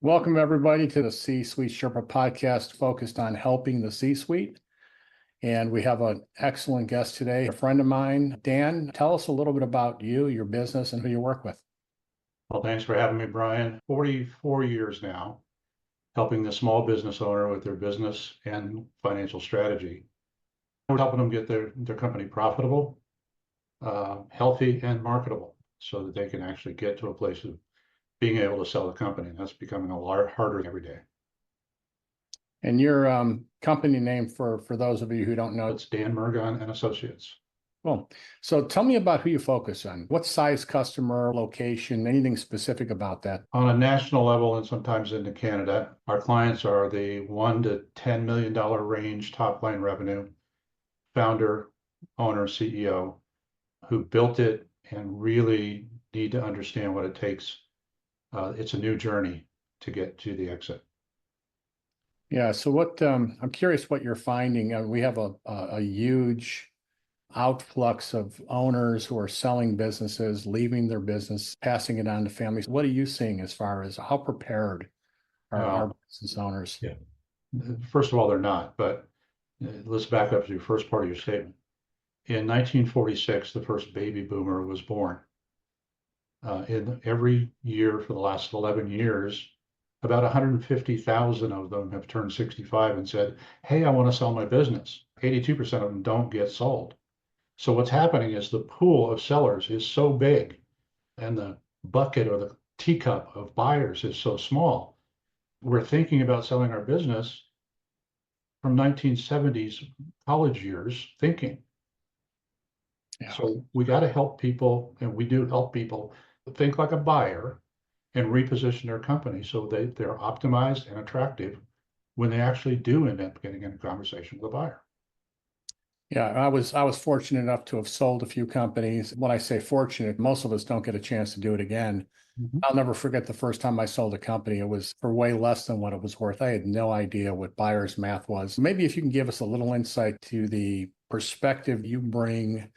Welcome, everybody, to the C-Suite Sherpa podcast focused on helping the C-Suite. And we have an excellent guest today, a friend of mine. Dan, tell us a little bit about you, your business, and who you work with. Well, thanks for having me, Brian. 44 years now, helping the small business owner with their business and financial strategy. We're helping them get their company profitable, healthy, and marketable so that they can actually get to a place of being able to sell the company. And that's becoming a lot harder every day. And your company name, for those of you who don't know, It's Dan Mirgon and Associates. Well, so tell me about who you focus on. What size customer, location, anything specific about that? On a national level and sometimes into Canada, our clients are the $1 to $10 million range top line revenue, founder, owner, CEO, who built it and really need to understand what it takes. It's a new journey to get to the exit. Yeah, so what I'm curious what you're finding. We have a huge outflux of owners who are selling businesses, leaving their business, passing it on to families. What are you seeing as far as how prepared are our business owners? Yeah. First of all, they're not, but let's back up to your first part of your statement. In 1946, the first baby boomer was born. In every year for the last 11 years, about 150,000 of them have turned 65 and said, hey, I want to sell my business. 82% of them don't get sold. So what's happening is the pool of sellers is so big and the bucket or the teacup of buyers is so small. We're thinking about selling our business from 1970s college years thinking. Yeah. So we got to help people, and we do help people think like a buyer and reposition their company so they're optimized and attractive when they actually do end up getting in a conversation with a buyer. Yeah, I was fortunate enough to have sold a few companies. When I say fortunate, most of us don't get a chance to do it again. Mm-hmm. I'll never forget the first time I sold a company. It was for way less than what it was worth. I had no idea what buyer's math was. Maybe if you can give us a little insight to the perspective you bring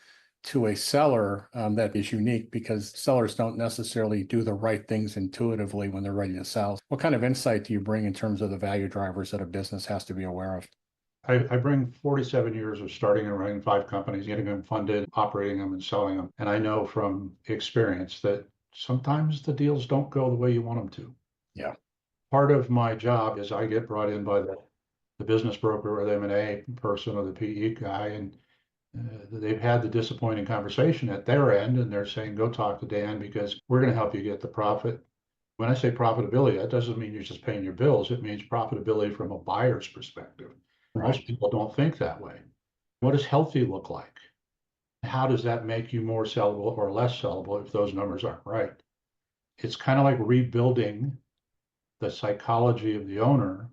to a seller that is unique, because sellers don't necessarily do the right things intuitively when they're ready to sell. What kind of insight do you bring in terms of the value drivers that a business has to be aware of? I bring 47 years of starting and running 5 companies, getting them funded, operating them, and selling them. And I know from experience that sometimes the deals don't go the way you want them to. Yeah. Part of my job is I get brought in by the business broker or the M&A person or the PE guy, and they've had the disappointing conversation at their end, and they're saying, go talk to Dan because we're going to help you get the profit. When I say profitability, that doesn't mean you're just paying your bills. It means profitability from a buyer's perspective. Right. Most people don't think that way. What does healthy look like? How does that make you more sellable or less sellable if those numbers aren't right? It's kind of like rebuilding the psychology of the owner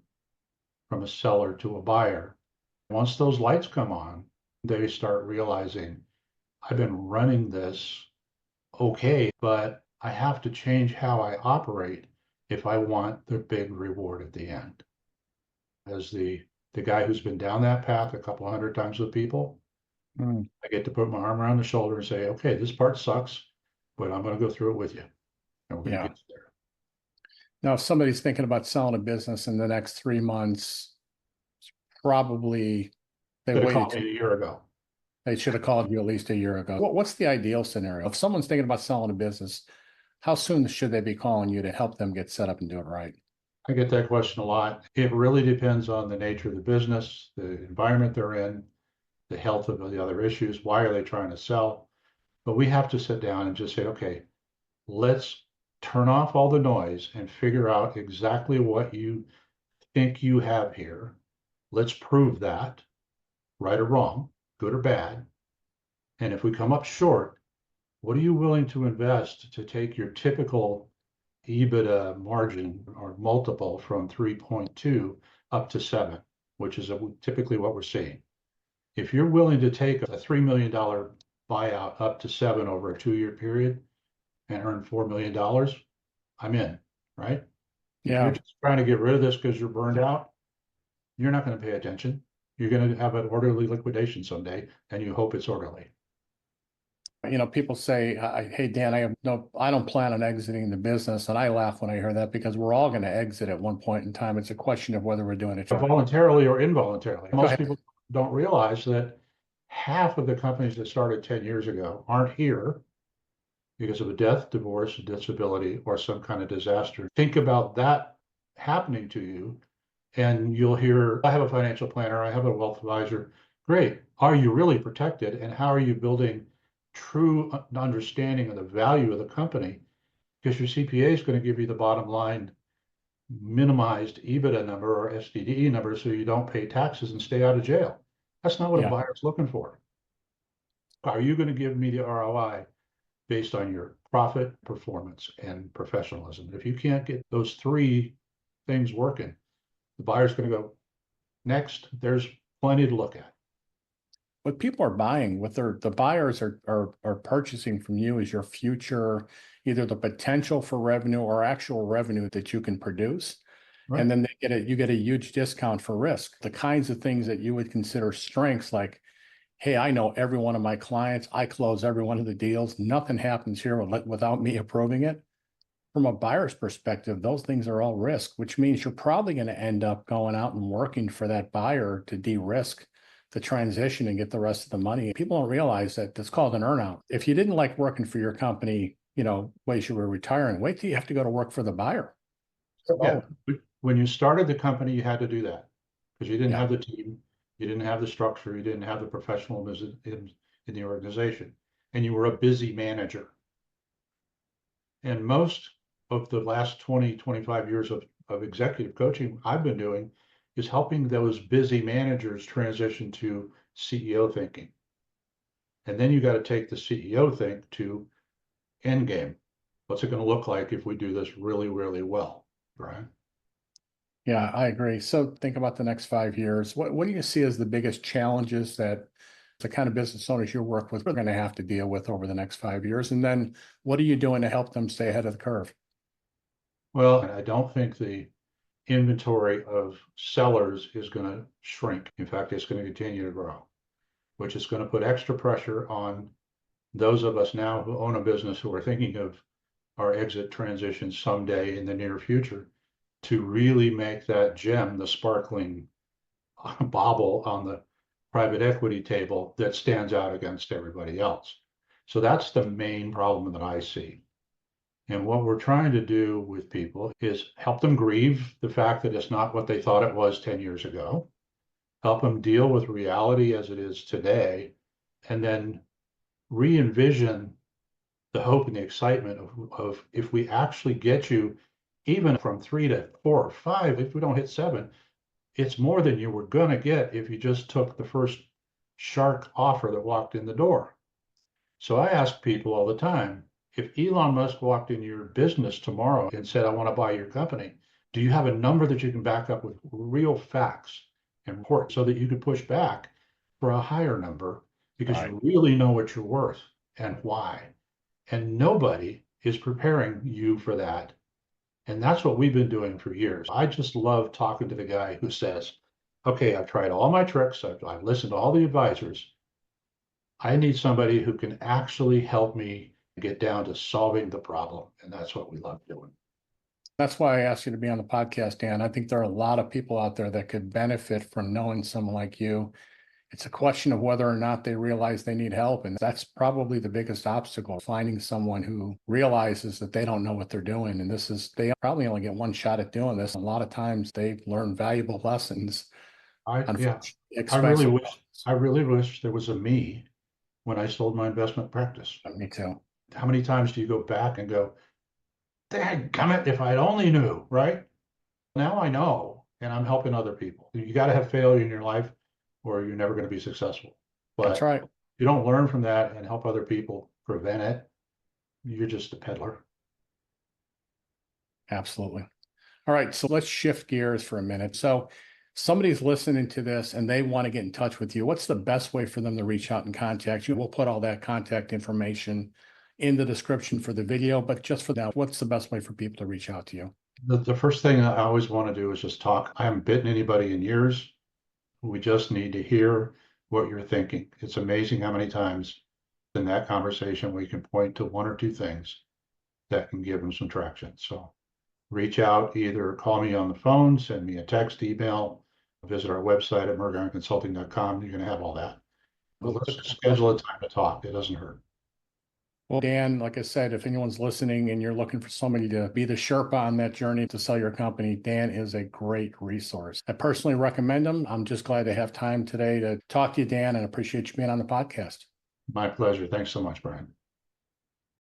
from a seller to a buyer. Once those lights come on, they start realizing, I've been running this okay, but I have to change how I operate if I want the big reward at the end. As the guy who's been down that path a couple hundred times with people, I get to put my arm around the shoulder and say, okay, this part sucks, but I'm going to go through it with you. And we're going to get there. Now, if somebody's thinking about selling a business in the next 3 months, probably they waited a year ago. They should have called you at least a year ago. What's the ideal scenario? If someone's thinking about selling a business, how soon should they be calling you to help them get set up and do it right? I get that question a lot. It really depends on the nature of the business, the environment they're in, the health of the other issues. Why are they trying to sell? But we have to sit down and just say, okay, let's turn off all the noise and figure out exactly what you think you have here. Let's prove that, right or wrong, good or bad. And if we come up short, what are you willing to invest to take your typical EBITDA margin or multiple from 3.2 up to 7, which is typically what we're seeing. If you're willing to take a $3 million buyout up to 7 over a 2-year period and earn $4 million, I'm in, right? Yeah. If you're just trying to get rid of this because you're burned out, you're not going to pay attention. You're going to have an orderly liquidation someday, and you hope it's orderly. People say, hey, Dan, I don't plan on exiting the business. And I laugh when I hear that because we're all going to exit at one point in time. It's a question of whether we're doing it voluntarily or involuntarily. Go Most ahead. people don't realize that half of the companies that started 10 years ago aren't here because of a death, divorce, disability, or some kind of disaster. Think about that happening to you, and you'll hear, I have a financial planner, I have a wealth advisor. Great. Are you really protected? And how are you building true understanding of the value of the company? Because your CPA is going to give you the bottom line minimized EBITDA number or SDDE number so you don't pay taxes and stay out of jail. That's not what a buyer's looking for. Are you going to give me the ROI based on your profit, performance, and professionalism? If you can't get those three things working, the buyer's going to go, next, there's plenty to look at. What people are buying, the buyers are purchasing from you is your future, either the potential for revenue or actual revenue that you can produce. Right. And then you get a huge discount for risk. The kinds of things that you would consider strengths, like, hey, I know every one of my clients, I close every one of the deals, nothing happens here without me approving it. From a buyer's perspective, those things are all risk, which means you're probably going to end up going out and working for that buyer to de-risk the transition and get the rest of the money. People don't realize that it's called an earnout. If you didn't like working for your company, ways you were retiring, wait till you have to go to work for the buyer. Yeah. When you started the company, you had to do that because you didn't have the team, you didn't have the structure, you didn't have the professionalism in the organization, and you were a busy manager. And most of the last 20, 25 years of executive coaching I've been doing is helping those busy managers transition to CEO thinking. And then you got to take the CEO think to end game. What's it going to look like if we do this really, really well, right? Yeah, I agree. So think about the next 5 years. What do you see as the biggest challenges that the kind of business owners you work with are going to have to deal with over the next 5 years? And then what are you doing to help them stay ahead of the curve? Well, I don't think the inventory of sellers is going to shrink. In fact, it's going to continue to grow, which is going to put extra pressure on those of us now who own a business who are thinking of our exit transition someday in the near future to really make that gem the sparkling bauble on the private equity table that stands out against everybody else. So that's the main problem that I see. And what we're trying to do with people is help them grieve the fact that it's not what they thought it was 10 years ago, help them deal with reality as it is today, and then re-envision the hope and the excitement of if we actually get you even from 3 to 4 or 5, if we don't hit 7, it's more than you were going to get if you just took the first shark offer that walked in the door. So I ask people all the time, if Elon Musk walked in your business tomorrow and said, I want to buy your company, do you have a number that you can back up with real facts and report so that you can push back for a higher number because you really know what you're worth and why? And nobody is preparing you for that. And that's what we've been doing for years. I just love talking to the guy who says, okay, I've tried all my tricks. I've listened to all the advisors. I need somebody who can actually help me get down to solving the problem. And that's what we love doing. That's why I asked you to be on the podcast, Dan. I think there are a lot of people out there that could benefit from knowing someone like you. It's a question of whether or not they realize they need help. And that's probably the biggest obstacle, finding someone who realizes that they don't know what they're doing. And they probably only get one shot at doing this. A lot of times they learn valuable lessons. I really wish there was a me when I sold my investment practice. Me too. How many times do you go back and go, dadgummit, if I only knew, right? Now I know, and I'm helping other people. You got to have failure in your life or you're never going to be successful. But that's right. If you don't learn from that and help other people prevent it, you're just a peddler. Absolutely. All right, so let's shift gears for a minute. So somebody's listening to this and they want to get in touch with you. What's the best way for them to reach out and contact you? We'll put all that contact information in the description for the video, but just for now, what's the best way for people to reach out to you? The first thing I always want to do is just talk. I haven't bitten anybody in years. We just need to hear what you're thinking. It's amazing how many times in that conversation, we can point to one or two things that can give them some traction. So reach out, either call me on the phone, send me a text, email, visit our website at mirgonconsulting.com. You're going to have all that. But let's schedule a time to talk. It doesn't hurt. Well, Dan, like I said, if anyone's listening and you're looking for somebody to be the Sherpa on that journey to sell your company, Dan is a great resource. I personally recommend him. I'm just glad to have time today to talk to you, Dan, and appreciate you being on the podcast. My pleasure. Thanks so much, Brian.